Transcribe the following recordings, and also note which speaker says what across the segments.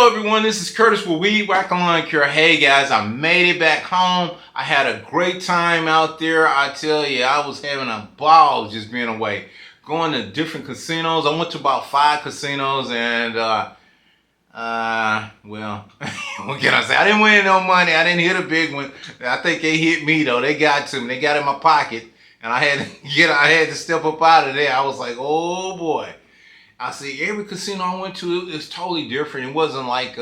Speaker 1: everyone, this is Curtis with Weed Whacker Lawn Care. Hey guys, I made it back home. I had a great time out there. I tell you, I was having a ball just being away. Going to different casinos. I went to about 5 casinos and well, what can I say? I didn't win no money. I didn't hit a big one. I think they hit me though. They got to me. They got in my pocket and I had to step up out of there. I was like, oh boy. I see every casino I went to is totally different. It wasn't like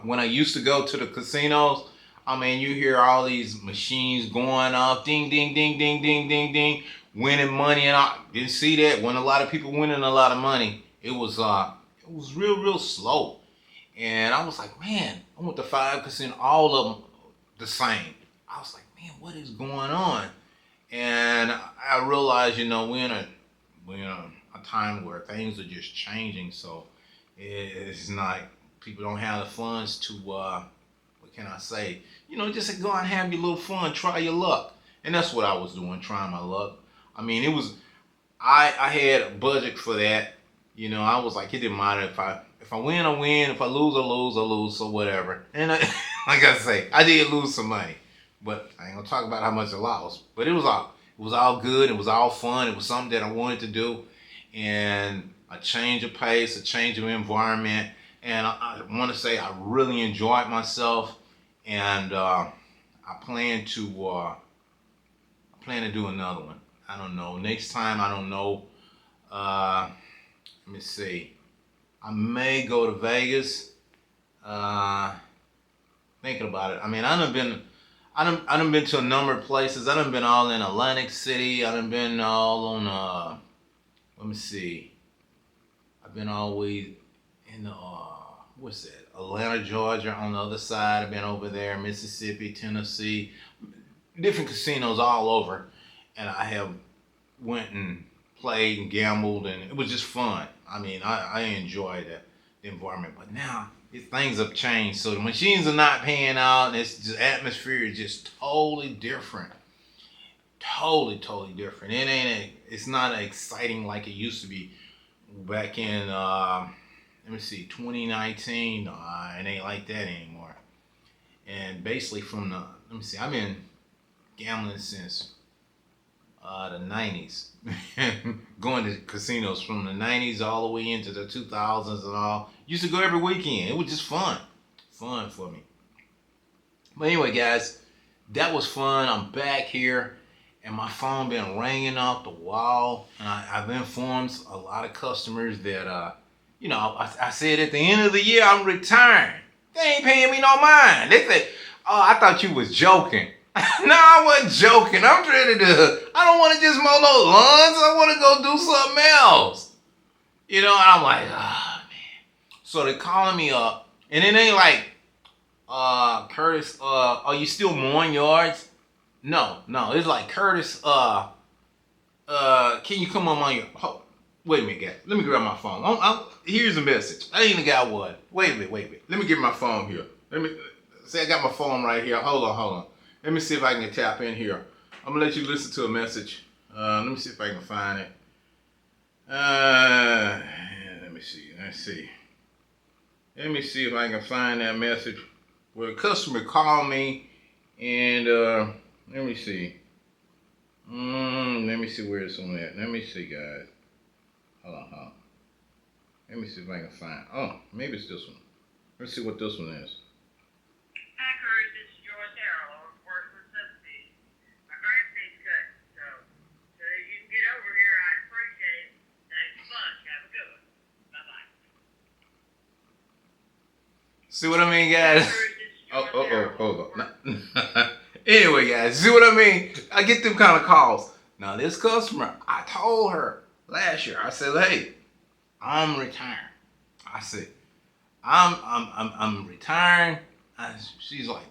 Speaker 1: when I used to go to the casinos. I mean, you hear all these machines going off, ding, ding, ding, ding, ding, ding, ding, winning money, and I didn't see that. When a lot of people winning a lot of money, it was real slow. And I was like, man, I went to 5 casinos, all of them the same. I was like, man, what is going on? And I realized, we're in a time where things are just changing. So it's not, people don't have the funds to, what can I say? Just go and have your little fun, try your luck. And that's what I was doing, trying my luck. I mean, I had a budget for that. I was like, it didn't matter if I win, I win. If I lose, I lose. So whatever. And like I say, I did lose some money, but I ain't gonna talk about how much I lost. But it was all good. It was all fun. It was something that I wanted to do, and a change of pace, a change of environment. And I want to say I really enjoyed myself, and I plan to do another one. I don't know. Next time, I don't know. Let me see. I may go to Vegas. Thinking about it. I mean, I done been to a number of places. I done been all in Atlantic City. I done been all on let me see. I've been all the way in what's that? Atlanta, Georgia on the other side. I've been over there, Mississippi, Tennessee, different casinos all over. And I have went and played and gambled, and it was just fun. I mean, I enjoyed the environment. But now things have changed. So the machines are not paying out, and it's just atmosphere is just totally different. Totally different. It's not exciting like it used to be back in let me see, 2019. It ain't like that anymore. And basically let me see, I've been gambling since the 90s. Going to casinos from the 90s all the way into the 2000s and all. Used to go every weekend. It was just fun for me. But anyway, guys, that was fun. I'm back here, and my phone been ringing off the wall, and I've informed a lot of customers that I said at the end of the year I'm retiring. They ain't paying me no mind. They said, "Oh, I thought you was joking." No, I wasn't joking. I'm ready to. I don't want to just mow no lawns. I want to go do something else. And I'm like, oh man. So they're calling me up, and it ain't like, Curtis, are you still mowing yards? No. It's like, Curtis, can you come on your? Wait a minute, guys. Let me grab my phone. Here's a message. I ain't got one. Wait a minute. Let me get my phone here. Let me see. I got my phone right here. Hold on. Let me see if I can tap in here. I'm gonna let you listen to a message. Let me see if I can find it. Let me see. Let me see if I can find that message where a customer called me, and let me see. Let me see where it's on at. Let me see, guys. Hold on. Let me see if I can find. Oh, maybe it's this one. Let's see what this one is. See what I mean, guys? Hold on. Anyway, guys, see what I mean? I get them kind of calls. Now, this customer, I told her last year, I said, hey, I'm retiring. I said, I'm retiring. She's like,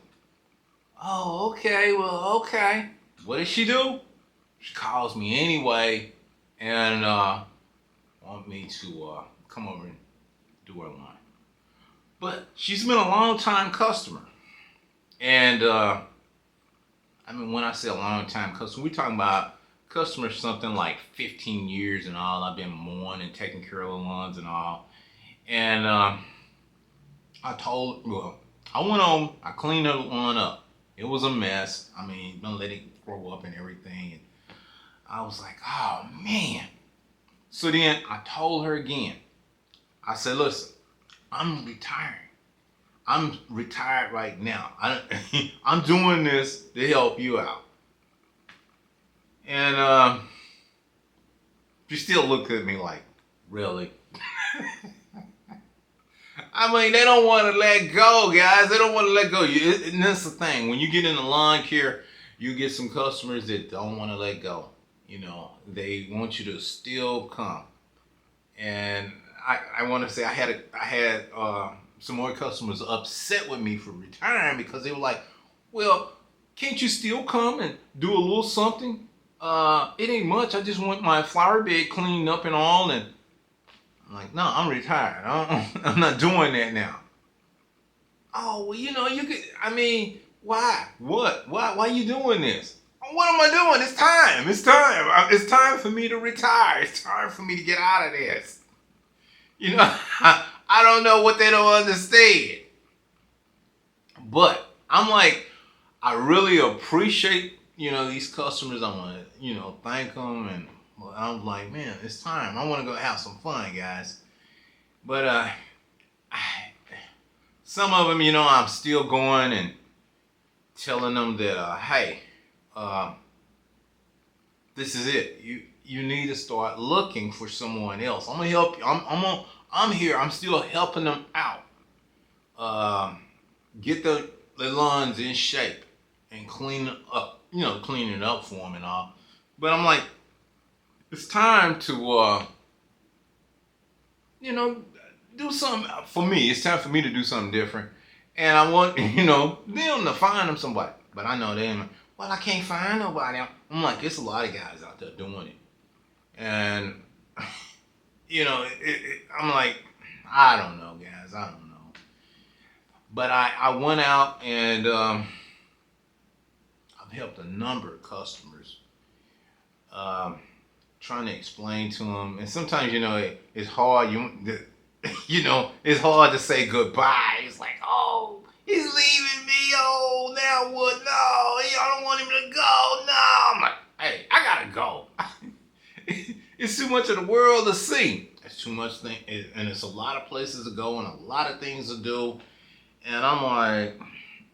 Speaker 1: oh, okay, well, okay. What does she do? She calls me anyway and want me to come over and do her line. But she's been a long time customer. And I mean, when I say a long time customer, we're talking about customers something like 15 years and all. I've been mowing and taking care of the lawns and all. And I went on, I cleaned the lawn up. It was a mess. I mean, don't let it grow up and everything. And I was like, oh man. So then I told her again. I said, listen, I'm retiring. I'm retired right now. I'm doing this to help you out. And she still looked at me like, really? I mean, they don't want to let go, guys. They don't want to let go. And that's the thing. When you get into lawn care, you get some customers that don't want to let go. You know, they want you to still come. And I want to say I had some more customers upset with me for retiring because they were like, well, can't you still come and do a little something? It ain't much. I just want my flower bed cleaned up and all. And I'm like, no, I'm retired. I'm not doing that now. Oh, well, you know, you could, I mean, why? What? Why are you doing this? What am I doing? It's time. It's time. It's time for me to retire. It's time for me to get out of this. You know, I don't know what they don't understand. But I'm like, I really appreciate, you know, these customers. I want to, you know, thank them. And I'm like, man, it's time. I want to go have some fun, guys. But some of them, you know, I'm still going and telling them that, hey, uh, this is it. You need to start looking for someone else. I'm gonna help you. I'm here. I'm still helping them out. Get the lawns in shape and clean up. You know, clean it up for them and all. But I'm like, it's time to you know, do something for me. It's time for me to do something different. And I want, you know, them to find them somebody. But I know them. Well, I can't find nobody. I'm like, it's a lot of guys out there doing it. And, you know, I'm like, I don't know, guys. I don't know. But I went out and I've helped a number of customers. Um, Trying to explain to them. And sometimes, you know, it's hard. You know, it's hard to say goodbye. It's like, oh, he's leaving me. Oh, now what? No, I don't want him to go. No. I'm like, hey, I gotta go. It's too much of the world to see. It's too much thing, and it's a lot of places to go and a lot of things to do. And I'm like,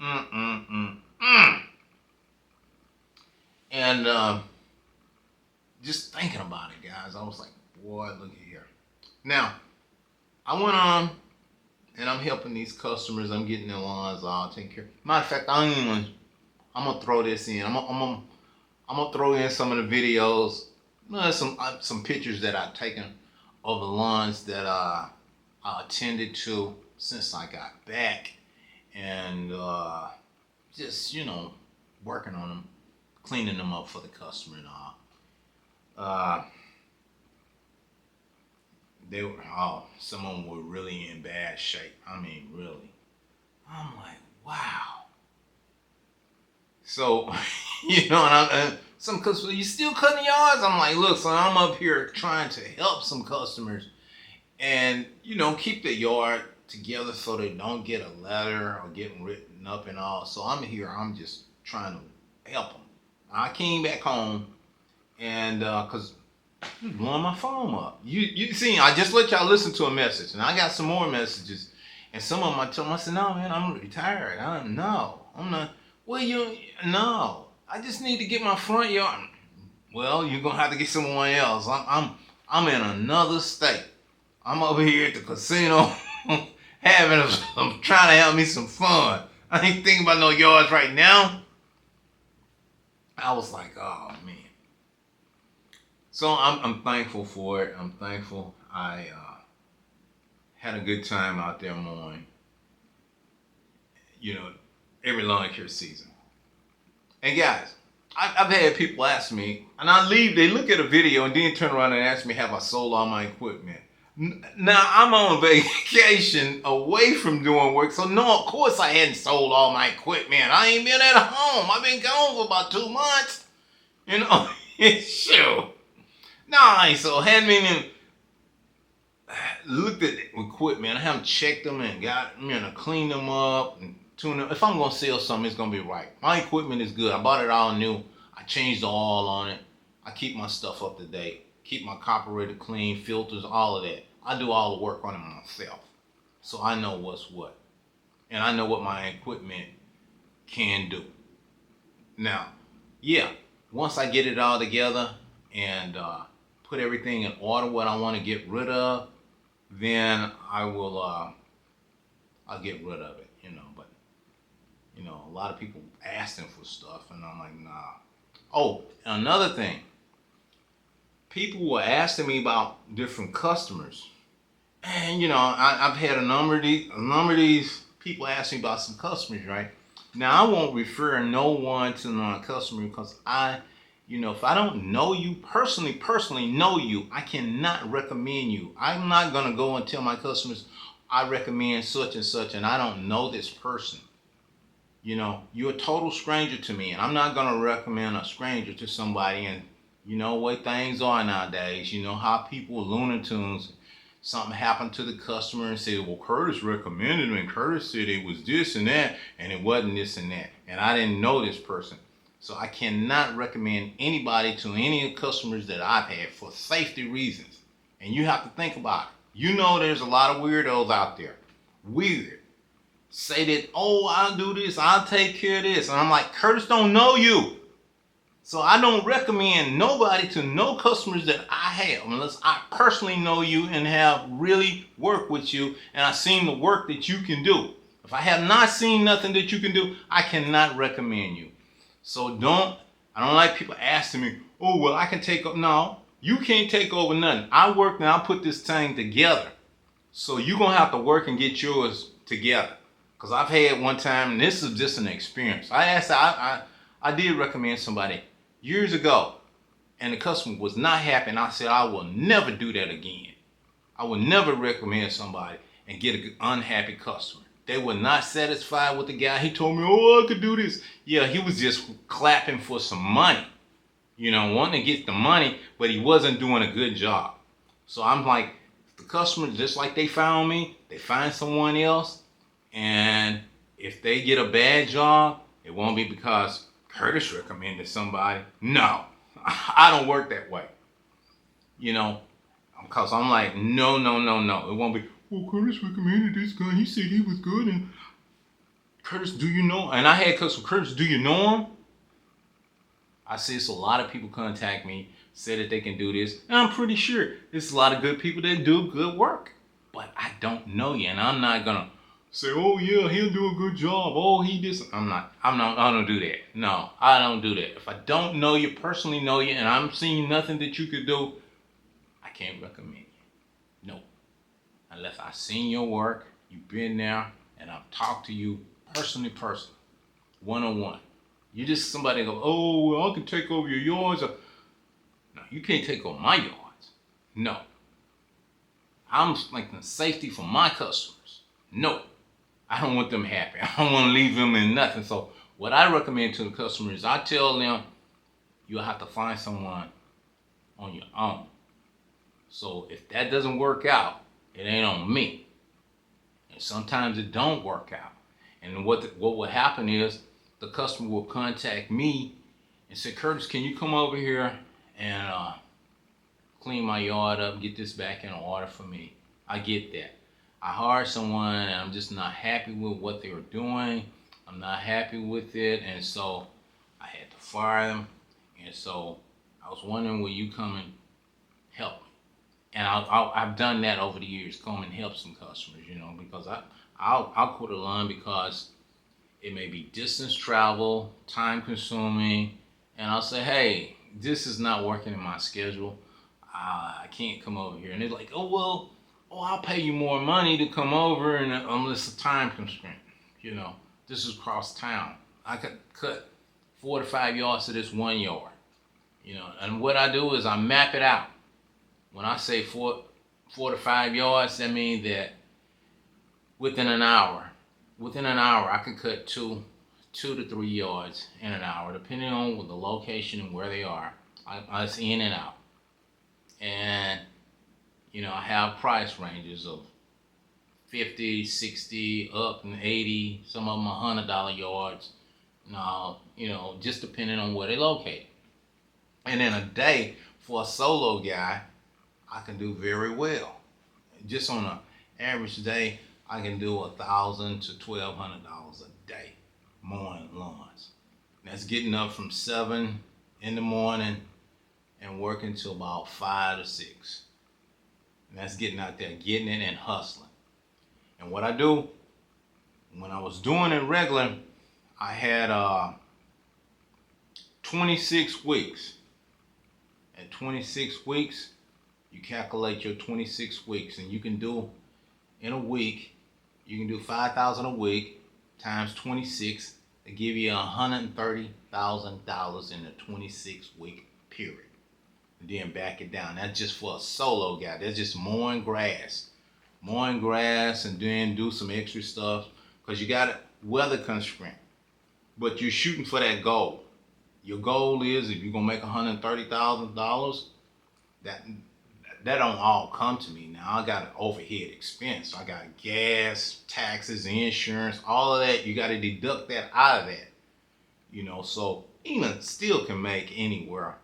Speaker 1: mm. And just thinking about it, guys, I was like, boy, look at here. Now, I went on and I'm helping these customers. I'm getting their lawns all taken care of. Matter of fact, I'm gonna throw this in. I'm gonna throw in some of the videos. You know, some pictures that I've taken of the lawns that I attended to since I got back, and just, you know, working on them, cleaning them up for the customer and all. Some of them were really in bad shape. I mean, really. I'm like, wow. So, you know, and some customers, you still cutting yards? I'm like, look, so I'm up here trying to help some customers and, you know, keep the yard together so they don't get a letter or getting written up and all. So I'm here, I'm just trying to help them. I came back home and, cause blowing my phone up. You see, I just let y'all listen to a message, and I got some more messages, and some of them I told them, I said, no, man, I'm retired. I'm not. Well, no, I just need to get my front yard. Well, you're gonna have to get someone else. I'm in another state. I'm over here at the casino I'm trying to have me some fun. I ain't thinking about no yards right now. I was like, oh man. So I'm thankful for it. I'm thankful I had a good time out there mowing. You know, every lawn care season. And guys, I've had people ask me, and I leave, they look at a video and then turn around and ask me, have I sold all my equipment? Now, I'm on vacation away from doing work, so no, of course I hadn't sold all my equipment. I ain't been at home. I've been gone for about 2 months. You know, sure. No, I ain't so. Hadn't been in. looked at the equipment. I haven't checked them and got cleaned them up and tuned them. If I'm gonna sell something, it's gonna be right. My equipment is good. I bought it all new. I changed the oil on it. I keep my stuff up to date. Keep my carburetor clean, filters, all of that. I do all the work on it myself, so I know what's what, and I know what my equipment can do. Now, yeah, once I get it all together and put everything in order, what I want to get rid of, then I will I'll get rid of it, But a lot of people asking for stuff, and I'm like, nah. Oh, another thing, people were asking me about different customers, and I've had a number of these people ask me about some customers, right? Now I won't refer no one to my customer because if I don't know you personally know you, I cannot recommend you. I'm not gonna go and tell my customers I recommend such and such, and I don't know this person. You're a total stranger to me, and I'm not gonna recommend a stranger to somebody. And you know what things are nowadays. You know how people are Looney Tunes. Something happened to the customer and said, well, Curtis recommended me, and Curtis said it was this and that, and it wasn't this and that. And I didn't know this person. So I cannot recommend anybody to any customers that I've had for safety reasons. And you have to think about it. There's a lot of weirdos out there. Weird. Say that, oh, I'll do this, I'll take care of this. And I'm like, Curtis don't know you. So I don't recommend nobody to no customers that I have unless I personally know you and have really worked with you and I've seen the work that you can do. If I have not seen nothing that you can do, I cannot recommend you. So I don't like people asking me, oh, well, I can take over. No, you can't take over nothing. I work now, I put this thing together. So you're going to have to work and get yours together. Because I've had one time, and this is just an experience. I did recommend somebody years ago, and the customer was not happy, and I said, I will never do that again. I will never recommend somebody and get an unhappy customer. They were not satisfied with the guy. He told me, oh, I could do this. Yeah, he was just clapping for some money, wanting to get the money, but he wasn't doing a good job. So I'm like, the customer, just like they found me, they find someone else, and if they get a bad job, it won't be because Curtis recommended somebody. No, I don't work that way. Because I'm like, no. It won't be, well, Curtis recommended this guy. He said he was good. And Curtis, do you know? And I had customer, Curtis, do you know him? I see it's a lot of people contact me, say that they can do this. And I'm pretty sure there's a lot of good people that do good work. But I don't know you. And I'm not going to say, oh yeah, he'll do a good job. Oh, he did. I don't do that. No, I don't do that. If I don't know you, personally know you, and I'm seeing nothing that you could do, I can't recommend you. No. Unless I've seen your work, you've been there, and I've talked to you personally, one-on-one. You're just somebody that go, oh, well, I can take over your yards. No, you can't take over my yards. No. I'm like the safety for my customers. No. I don't want them happy. I don't want to leave them in nothing. So what I recommend to the customers, I tell them, you'll have to find someone on your own. So if that doesn't work out, it ain't on me. And sometimes it don't work out. And what will happen is the customer will contact me and say, Curtis, can you come over here and clean my yard up, get this back in order for me? I get that. I hired someone and I'm just not happy with what they were doing. I'm not happy with it, and so I had to fire them. And so I was wondering, will you come and help me? And I've done that over the years, come and help some customers, because I'll quit a line because it may be distance travel, time consuming, and I'll say, hey, this is not working in my schedule. I can't come over here. And they're like, I'll pay you more money to come over, and unless it's a time constraint. This is across town. I could cut 4 to 5 yards to this 1 yard. And what I do is I map it out. When I say 4 to 5 yards, that means that within an hour, I can cut 2 to 3 yards in an hour, depending on the location and where they are. It's in and out. And I have price ranges of 50, 60, up and 80, some of them $100 yards. Now, just depending on where they're located. And in a day, for a solo guy, I can do very well. Just on an average day, I can do $1,000 to $1,200 a day mowing lawns. That's getting up from 7 in the morning and working till about 5 to 6. And that's getting out there, getting it and hustling. And what I do, when I was doing it regular, I had 26 weeks. At 26 weeks, you calculate your 26 weeks, and you can do in a week, you can do 5,000 a week times 26 to give you $130,000 in a 26-week period. And then back it down. That's just for a solo guy. That's just mowing grass, and then do some extra stuff because you got weather constraint. But you're shooting for that goal. Your goal is if you're gonna make $130,000, that don't all come to me. Now I got an overhead expense. I got gas, taxes, insurance, all of that. You got to deduct that out of that. So even still can make anywhere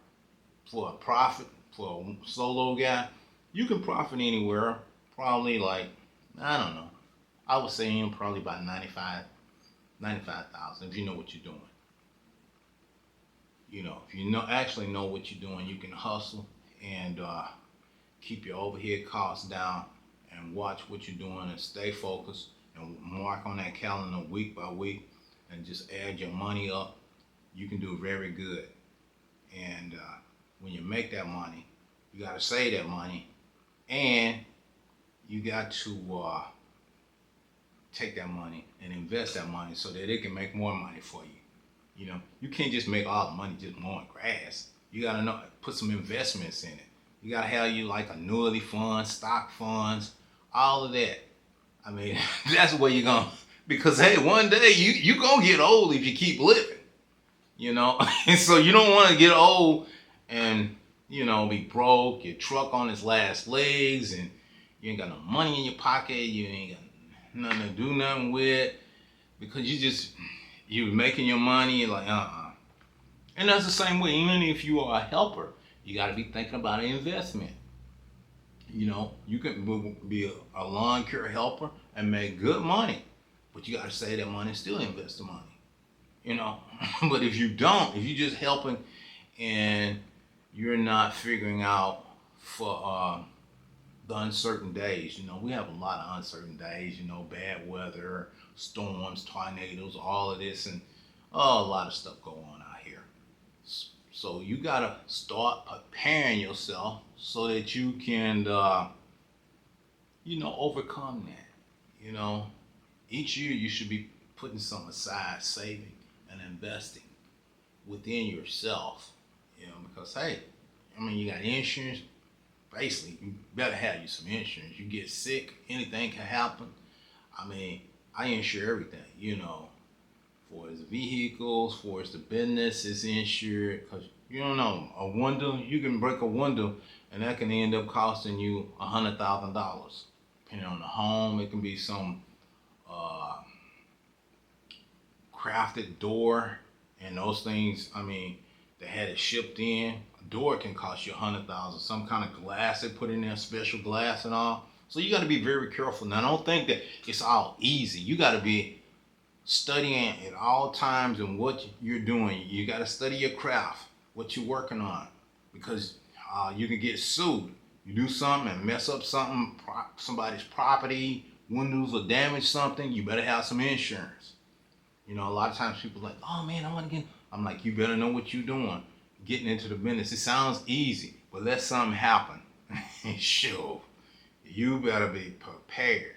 Speaker 1: for a profit for a solo guy. You can profit anywhere, probably like I don't know. I would say probably about 95,000 if you know what you're doing. If you actually know what you're doing, you can hustle and keep your overhead costs down and watch what you're doing and stay focused and mark on that calendar week by week and just add your money up. You can do very good. And when you make that money, you got to save that money and you got to take that money and invest that money so that it can make more money for you. You can't just make all the money just mowing grass. You got to put some investments in it. You got to have you like annuity funds, stock funds, all of that. I mean, that's where you're going to, because hey, one day you going to get old if you keep living, and so you don't want to get old and, be broke, your truck on its last legs, and you ain't got no money in your pocket, you ain't got nothing to do nothing with, because you're making your money like, And that's the same way, even if you are a helper, you got to be thinking about an investment. You can be a lawn care helper and make good money, but you got to save that money and still invest the money. But if you don't, if you're just helping and you're not figuring out for the uncertain days, we have a lot of uncertain days, bad weather, storms, tornadoes, all of this, and a lot of stuff go on out here. So you gotta start preparing yourself so that you can, overcome that. Each year you should be putting some aside, saving and investing within yourself. Because hey, you got insurance. Basically, you better have you some insurance. You get sick, anything can happen. I insure everything. For his vehicles, for his business is insured, because you don't know, a window, you can break a window and that can end up costing you $100,000. Depending on the home, it can be some crafted door and those things, they had it shipped in. A door can cost you $100,000. Some kind of glass they put in there, special glass and all. So you got to be very careful. Now, don't think that it's all easy. You got to be studying at all times and what you're doing. You got to study your craft, what you're working on, because you can get sued. You do something and mess up somebody's property, windows will damage something, you better have some insurance. A lot of times people are like, oh man, I want to get. I'm like, you better know what you're doing. Getting into the business. It sounds easy, but let something happen. Sure, you better be prepared.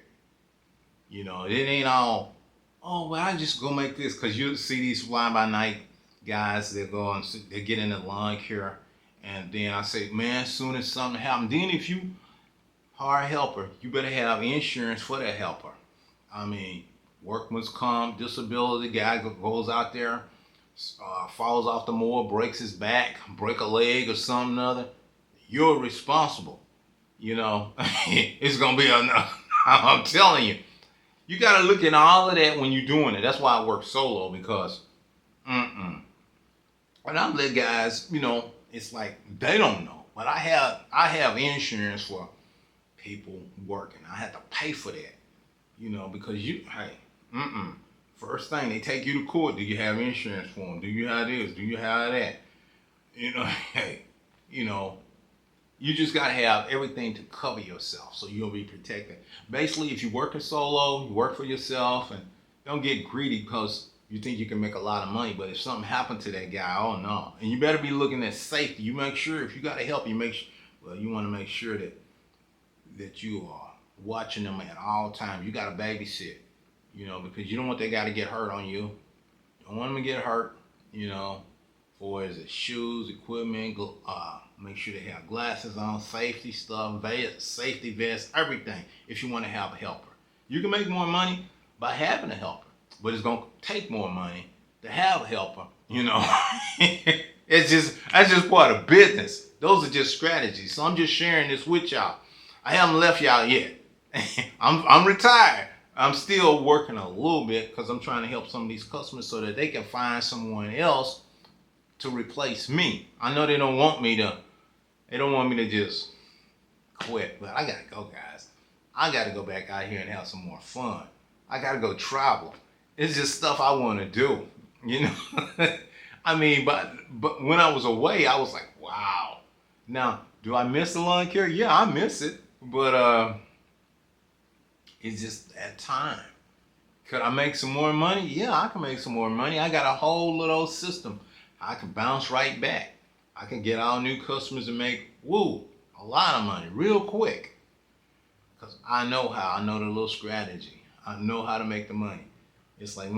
Speaker 1: It ain't all, oh, well, I just go make this, because you see these fly by night guys, they get in the lawn care, and then I say, man, as soon as something happens, then if you are a helper, you better have insurance for that helper. Workman's comp, disability, guy goes out there, falls off the mower, breaks his back, break a leg or something or other, you're responsible. You know, it's gonna be enough. I'm telling you, you gotta look at all of that when you're doing it. That's why I work solo because, and I'm let guys, it's like they don't know, but I have insurance for people working. I have to pay for that, because hey, first thing they take you to court. Do you have insurance for them? Do you have this? Do you have that? Hey, you know, you just gotta have everything to cover yourself so you'll be protected. Basically, if you're working solo, you work for yourself, and don't get greedy because you think you can make a lot of money. But if something happened to that guy, oh no! And you better be looking at safety. You make sure if you gotta help, you make sure. Well, you want to make sure that you are watching them at all times. You gotta babysit, because you don't want that guy to get hurt on you. You don't want him to get hurt, for his shoes, equipment, make sure they have glasses on, safety stuff, safety vests, everything. If you want to have a helper, you can make more money by having a helper, but it's gonna take more money to have a helper. That's just part of business. Those are just strategies. So I'm just sharing this with y'all. I haven't left y'all yet. I'm retired. I'm still working a little bit because I'm trying to help some of these customers so that they can find someone else to replace me. I know they don't want me to just quit, but I gotta go, guys. I gotta go back out here and have some more fun. I gotta go travel. It's just stuff I want to do, I mean, but when I was away, I was like, wow. Now, do I miss the lawn care? Yeah, I miss it, but it's just that time. Could I make some more money? Yeah, I can make some more money. I got a whole little system. I can bounce right back. I can get all new customers and make, a lot of money real quick. Because I know how. I know the little strategy. I know how to make the money. It's like,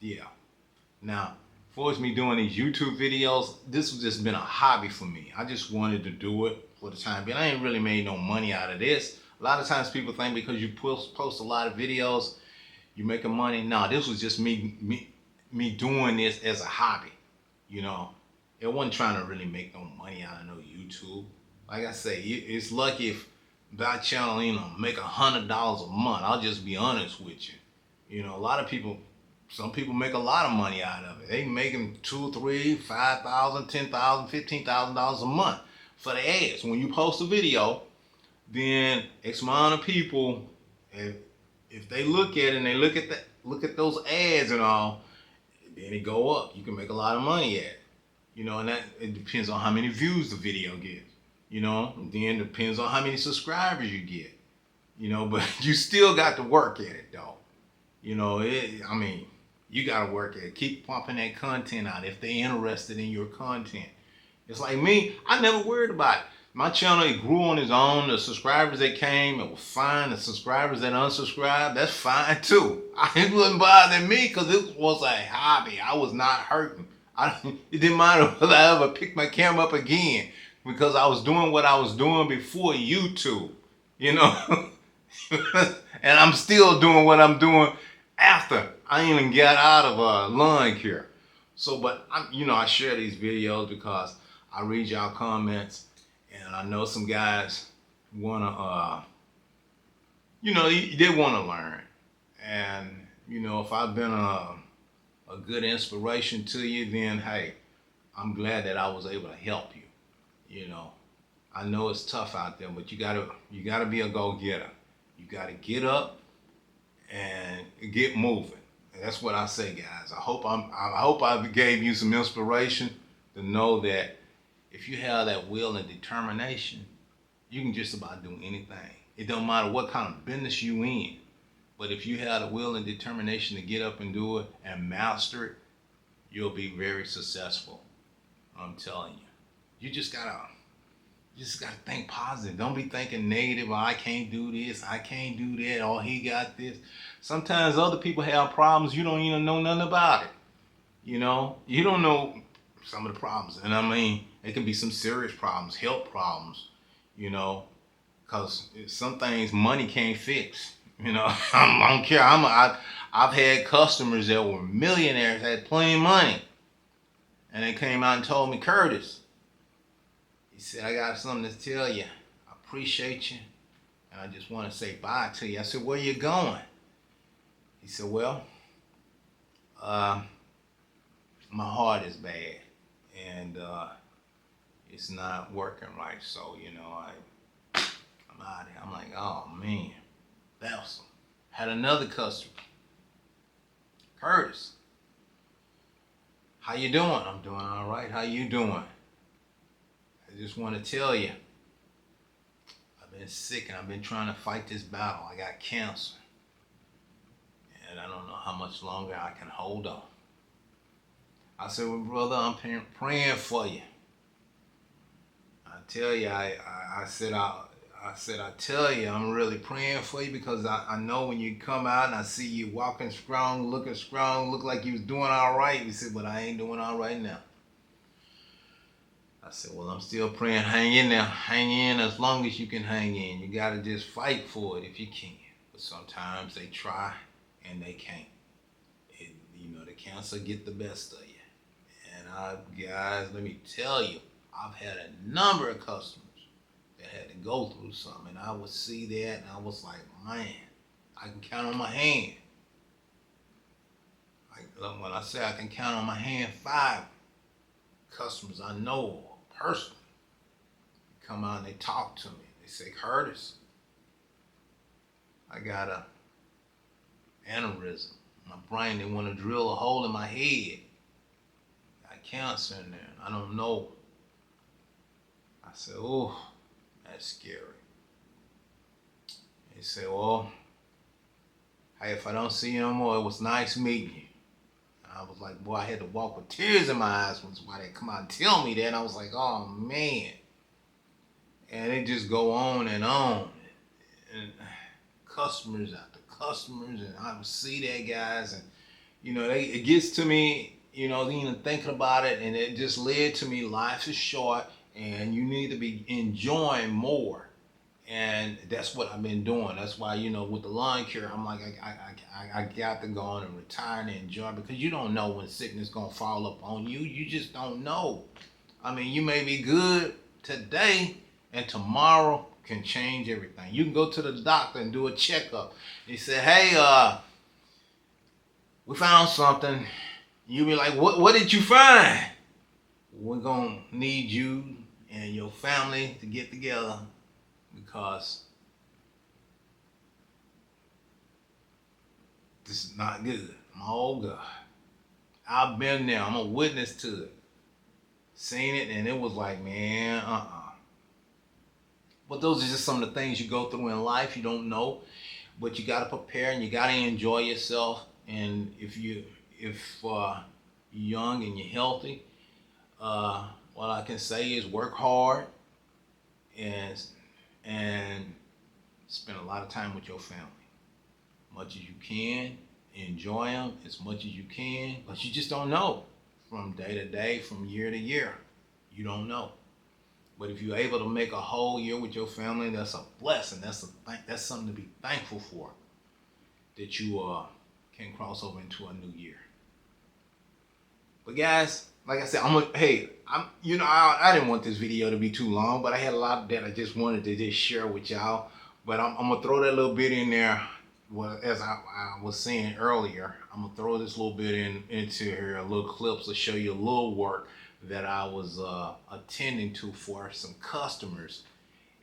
Speaker 1: yeah. Now, as far as me doing these YouTube videos, this has just been a hobby for me. I just wanted to do it for the time being. I ain't really made no money out of this. A lot of times people think because you post a lot of videos, you making money. No, this was just me doing this as a hobby. It wasn't trying to really make no money out of no YouTube. Like I say, it's lucky if that channel, make $100 a month. I'll just be honest with you. A lot of people, some people make a lot of money out of it. They making $2, $3, $5,000, $10,000, $15,000 a month for the ads. When you post a video, then X amount of people, if they look at it and they look at those ads and all, then it go up. You can make a lot of money at it. And that it depends on how many views the video gets. And then it depends on how many subscribers you get. But you still got to work at it though. You gotta work at it. Keep pumping that content out if they're interested in your content. It's like me, I never worried about it. My channel, it grew on its own. The subscribers that came, it was fine. The subscribers that unsubscribed, that's fine too. It wasn't bothering me because it was a hobby. I was not hurting. It didn't matter whether I ever picked my camera up again because I was doing what I was doing before YouTube, and I'm still doing what I'm doing after I even got out of lawn care. So, but I share these videos because I read y'all comments, and I know some guys wanna, they wanna learn, and if I've been a good inspiration to you, then hey, I'm glad that I was able to help you. I know it's tough out there, but you gotta be a go-getter. You gotta get up and get moving. And that's what I say, guys. I hope I gave you some inspiration to know that if you have that will and determination, you can just about do anything. It don't matter what kind of business you in. But if you have the will and determination to get up and do it and master it, you'll be very successful. I'm telling you. You just gotta think positive. Don't be thinking negative. Oh, I can't do this. I can't do that. Oh, he got this. Sometimes other people have problems. You don't even know nothing about it. You don't know some of the problems. And it can be some serious problems, health problems, because some things money can't fix. I don't care. I've had customers that were millionaires, had plenty of money, and they came out and told me, Curtis, he said, I got something to tell you. I appreciate you, and I just want to say bye to you. I said, where you going? He said, well, uh, my heart is bad, and it's not working right. So, I'm out of here. I'm like, oh man, that's had another customer, Curtis. How you doing? I'm doing all right. How you doing? I just want to tell you, I've been sick and I've been trying to fight this battle. I got cancer, and I don't know how much longer I can hold on. I said, well, brother, I'm praying for you. I tell you, I said, I tell you, I'm really praying for you because I know when you come out and I see you walking strong, look like you was doing all right. He said, but I ain't doing all right now. I said, well, I'm still praying. Hang in there. Hang in as long as you can hang in. You got to just fight for it if you can. But sometimes they try and they can't. The cancer get the best of you. And guys, let me tell you, I've had a number of customers that had to go through something. And I would see that and I was like, man, I can count on my hand. When I say I can count on my hand, 5 customers I know personally come out and they talk to me. They say, Curtis, I got a aneurysm. My brain, they want to drill a hole in my head. Got cancer in there. I don't know. I said, oh, that's scary. They said, well, hey, if I don't see you no more, it was nice meeting you. I was like, boy, I had to walk with tears in my eyes why they come out and tell me that. And I was like, oh, man. And it just go on. And customers after customers. And I would see that, guys. And, it gets to me, even thinking about it. And it just led to me, life is short. And you need to be enjoying more. And that's what I've been doing. That's why, with the lawn care, I'm like, I got to go on and retire and enjoy, because you don't know when sickness going to fall up on you. You just don't know. I mean, you may be good today and tomorrow can change everything. You can go to the doctor and do a checkup. He said, hey, we found something. You be like, what did you find? We're going to need you and your family to get together, because this is not good. Oh God. I've been there. I'm a witness to it. Seen it, and it was like, man, But those are just some of the things you go through in life. You don't know, but you got to prepare and you got to enjoy yourself. And if you're young and you're healthy, what I can say is work hard and spend a lot of time with your family. Much as you can, enjoy them as much as you can, but you just don't know from day to day, from year to year. You don't know. But if you're able to make a whole year with your family, that's a blessing. That's something to be thankful for, that you can cross over into a new year. But guys, like I said, I didn't want this video to be too long, but I had a lot that I just wanted to just share with y'all. But I'm gonna throw that little bit in there. Well, as I was saying earlier, I'm gonna throw this little bit into here, a little clips to show you a little work that I was attending to for some customers,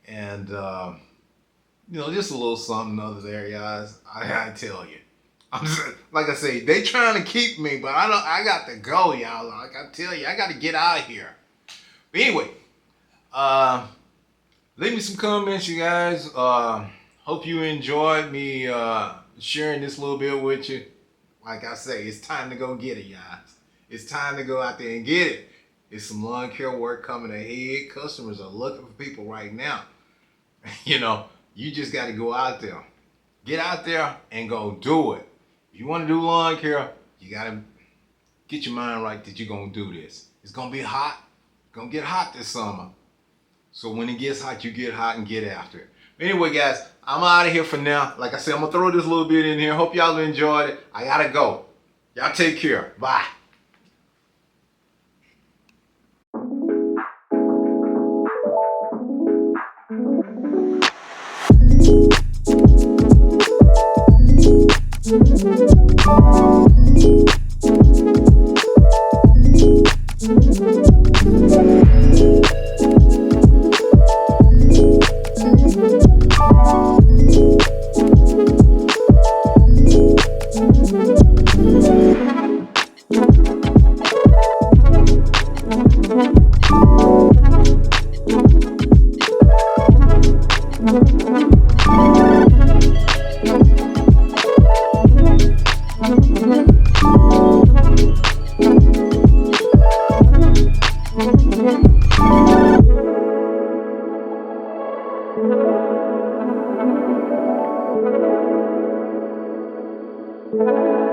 Speaker 1: and just a little something other there, guys. I tell you, I'm just, like I say, they trying to keep me, but I got to go, y'all. Like I tell you, I got to get out of here. But anyway, leave me some comments, you guys. Hope you enjoyed me sharing this little bit with you. Like I say, it's time to go get it, guys. It's time to go out there and get it. It's some lawn care work coming ahead. Customers are looking for people right now. You just got to go out there. Get out there and go do it. If you want to do lawn care, you got to get your mind right that you're going to do this. It's going to be hot. It's going to get hot this summer. So when it gets hot, you get hot and get after it. Anyway, guys, I'm out of here for now. Like I said, I'm going to throw this little bit in here. Hope y'all enjoyed it. I got to go. Y'all take care. Bye. Bye.